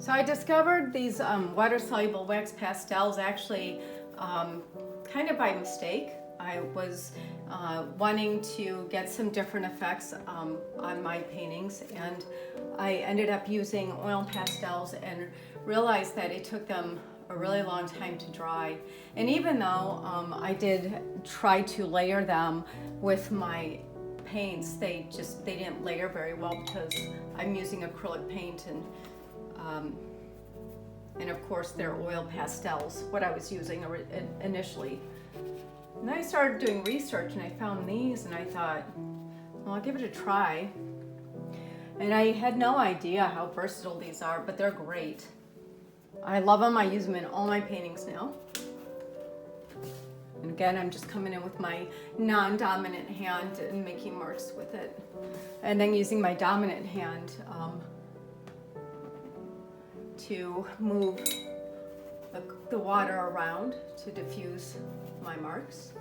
So I discovered these water-soluble wax pastels actually kind of by mistake. I was wanting to get some different effects on my paintings, and I ended up using oil pastels and realized that it took them a really long time to dry. And even though I did try to layer them with my paints, they didn't layer very well because I'm using acrylic paint, and of course they're oil pastels, what I was using initially. And then I started doing research and I found these and I thought, well, I'll give it a try. And I had no idea how versatile these are, but they're great. I love them. I use them in all my paintings now. And again, I'm just coming in with my non-dominant hand and making marks with it. And then using my dominant hand to move the water around to diffuse my marks.